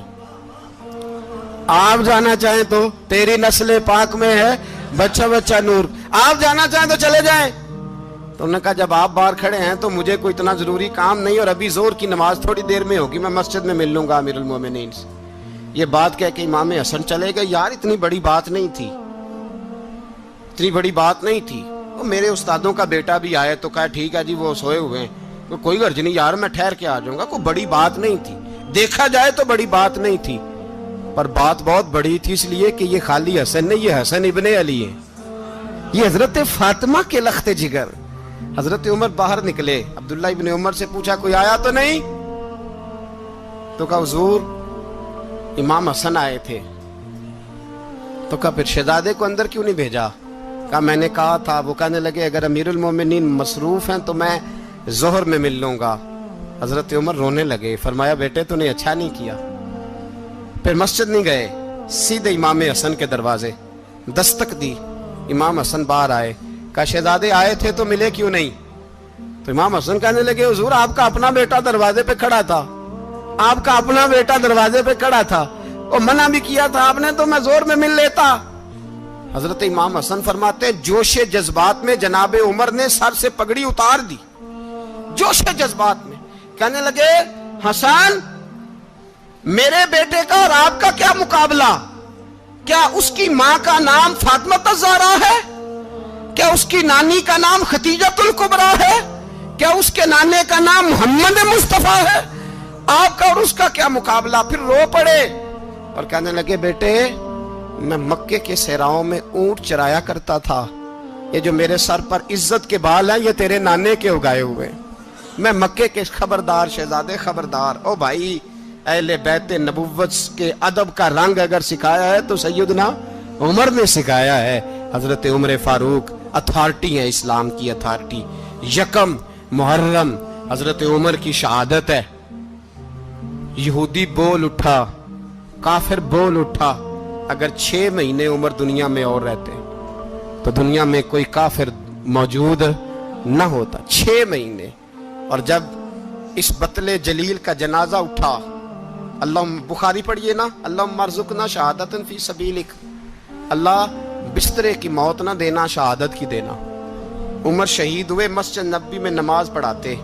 आप जाना चाहें तो, तेरी नस्ल पाक में है बच्चा बच्चा नूर, आप जाना चाहें तो चले जाएं। तो उन्होंने कहा जब आप बाहर खड़े हैं तो मुझे कोई इतना जरूरी काम नहीं, और अभी जोर की नमाज थोड़ी देर में होगी, मैं मस्जिद में मिल लूंगा अमीरुल मोमिनीन से। ये बात कह के इमाम हसन चले गए। यार इतनी बड़ी बात नहीं थी, इतनी बड़ी बात नहीं थी। वो मेरे उस्तादों का बेटा भी आया तो कहा ठीक है जी वो सोए हुए हैं, तो कोई गर्ज नहीं यार, मैं ठहर के आ जाऊंगा। कोई बड़ी बात नहीं थी, देखा जाए तो बड़ी बात नहीं थी, पर बात बहुत बड़ी थी इसलिए कि ये खाली हसन नहीं, ये हसन इब्ने अली है, ये हजरत फातिमा के लख्ते जिगर। हजरत उमर बाहर निकले, अब्दुल्ला इब्ने उमर से पूछा कोई आया तो नहीं? तो कहा हुजूर इमाम हसन आए थे। तो कहा फिर शहजादे को अंदर क्यों नहीं भेजा? कहा मैंने कहा था। वो कहने लगे अगर अमीरुल मोमिनीन मसरूफ हैं तो मैं जोहर में मिल लूंगा। हजरत उमर रोने लगे। फरमाया बेटे तूने अच्छा नहीं किया। फिर मस्जिद नहीं गए, सीधे इमाम हसन के दरवाजे दस्तक दी। इमाम हसन बाहर आए। कहा शहजादे आए थे तो मिले क्यों नहीं? तो इमाम हसन कहने लगे हुजूर आपका अपना बेटा दरवाजे पे खड़ा था, आपका अपना बेटा दरवाजे पे खड़ा था, और मना भी किया था आपने, तो मैं जोर में मिल लेता। हजरत इमाम हसन फरमाते जोशे जज्बात में जनाबे उमर ने सर से पगड़ी उतार दी, जोशे जज्बात में। कहने लगे हसन मेरे बेटे का और आपका क्या मुकाबला? क्या उसकी मां का नाम फातिमा ज़हरा है? क्या उसकी नानी का नाम खतीजतुल कुबरा है? क्या उसके नाने का नाम मोहम्मद मुस्तफा है? आपका और उसका क्या मुकाबला? फिर रो पड़े और कहने लगे बेटे मैं मक्के के सहराओं में ऊंट चराया करता था, ये जो मेरे सर पर इज्जत के बाल हैं ये तेरे नाने के उगाए हुए, मैं मक्के के खबरदार शहजादे खबरदार। ओ भाई अहले बैत नबुव्वत के अदब का रंग अगर सिखाया है तो सैयदना उमर ने सिखाया है। हजरत उमर फारूक अथॉरिटी है, इस्लाम की अथॉरिटी। यकम मुहर्रम हजरत उमर की शहादत है। यहूदी बोल उठा, काफिर बोल उठा, अगर 6 महीने उमर दुनिया में और रहते तो दुनिया में कोई काफिर मौजूद न होता। 6 महीने। और जब इस बतले जलील का जनाजा उठा, अल्लाह, बुखारी पढ़िए ना, अल्लाह मरजुकना शहादतन फी सबीलिक, अल्लाह बिस्तरे की मौत ना देना, शहादत की देना। उमर शहीद हुए, मस्जिद नबी में नमाज पढ़ाते,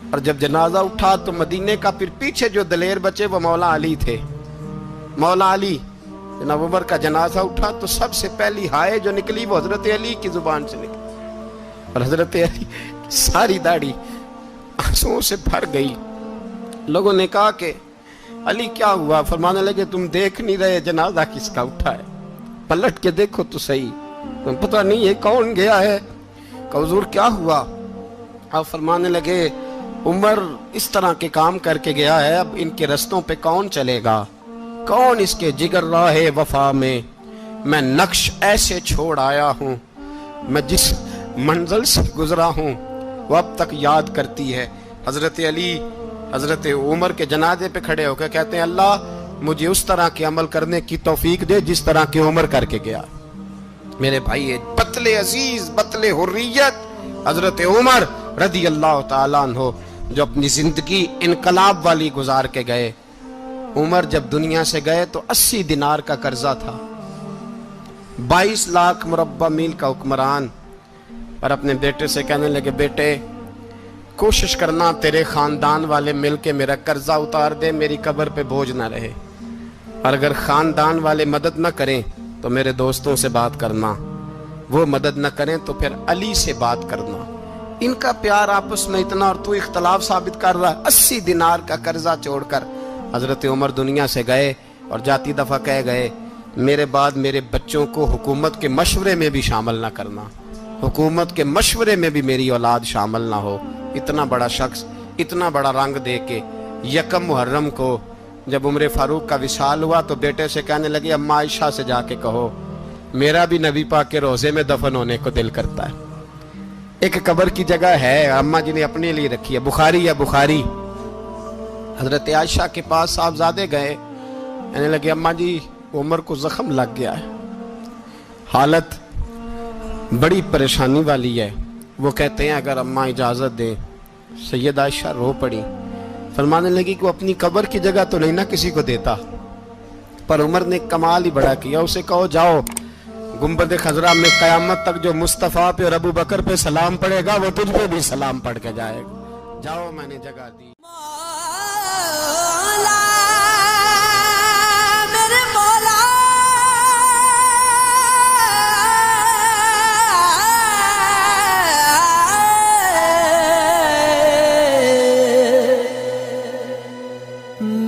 और जब जनाजा उठा तो मदीने का फिर पीछे जो दलेर बचे वो मौला अली थे। मौला अली, जनाब उमर का जनाजा उठा तो सबसे पहली हाय जो निकली वो हजरत अली की जुबान से निकली, और हजरत अली सारी दाढ़ी आंसुओं से भर गई। लोगों ने कहा कि अली क्या हुआ? फरमाने लगे, तुम देख नहीं रहे जनाजा किसका उठा है? पलट के देखो तो सही, तुम पता नहीं ये कौन गया है? हुजूर क्या हुआ? आप फरमाने लगे, उमर इस तरह के काम करके गया है, अब इनके रस्तों पे कौन चलेगा? कौन इसके जिगर राहे वफा में? मैं नक्श ऐसे छोड़ आया हूँ, मैं जिस मंजिल से गुजरा हूँ वो अब तक याद करती है। हजरत अली हजरत उमर के जनाजे पे खड़े होकर कहते हैं, अल्लाह मुझे उस तरह के अमल करने की तौफीक दे जिस तरह की उमर करके गया। मेरे भाई, बतले अजीज, बतले हुर्रियत हजरत उमर रदी अल्लाह ताला अन्हो, जो अपनी जिंदगी इनकलाब वाली गुजार के गए। उमर जब दुनिया से गए तो 80 दिनार का कर्जा था। 22 लाख मुरब्बा मील का हुक्मरान। और अपने बेटे से कहने लगे, बेटे कोशिश करना तेरे खानदान वाले मिलके मेरा कर्जा उतार दे, मेरी कब्र पे बोझ ना रहे। और अगर खानदान वाले मदद न करें तो मेरे दोस्तों से बात करना, वो मदद न करें तो फिर अली से बात करना। इनका प्यार आपस में इतना, और तू इख्तलाफ साबित कर रहा है। 80 दिनार का कर्जा छोड़कर हजरत उमर दुनिया से गए, और जाती दफा कह गए, मेरे बाद मेरे बच्चों को हुकूमत के मशवरे में भी शामिल ना करना, हुकूमत के मशवरे में भी मेरी औलाद शामिल ना हो। इतना बड़ा शख्स इतना बड़ा रंग दे के यकम मुहर्रम को जब उम्र फारूक का विसाल हुआ तो बेटे से कहने लगे, अम्मा आयशा से जाके कहो मेरा भी नबी पाक के रोजे में दफन होने को दिल करता है। एक कब्र की जगह है अम्मा जी ने अपने लिए रखी है, बुखारी या बुखारी। हजरत आयशा के पास साहबजादे गए, कहने लगे, अम्मा जी उमर को जख्म लग गया है, हालत बड़ी परेशानी वाली है। वो कहते हैं, अगर अम्मा इजाजत दे। सैयद आयशा रो पड़ी, फरमाने लगी कि वो अपनी कब्र की जगह तो नहीं ना किसी को देता, पर उमर ने कमाल ही बड़ा किया। उसे कहो जाओ गुंबद खजरा में कयामत तक जो मुस्तफा पे और अबू बकर पे सलाम पड़ेगा वो तुझ पे भी सलाम पढ़ के जाएगा। जाओ, मैंने जगह दी।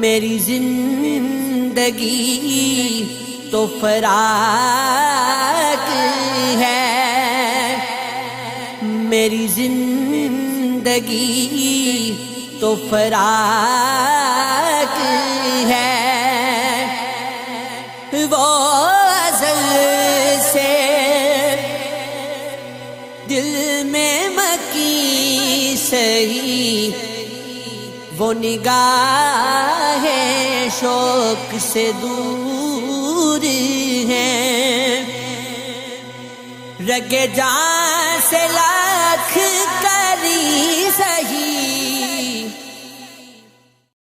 मेरी जिंदगी तो फराक है, मेरी जिंदगी तो फराक है। वो अज़ल से दिल में मकी सही, वो निगाहे शौक से दूर है। रगे जान से लाख करी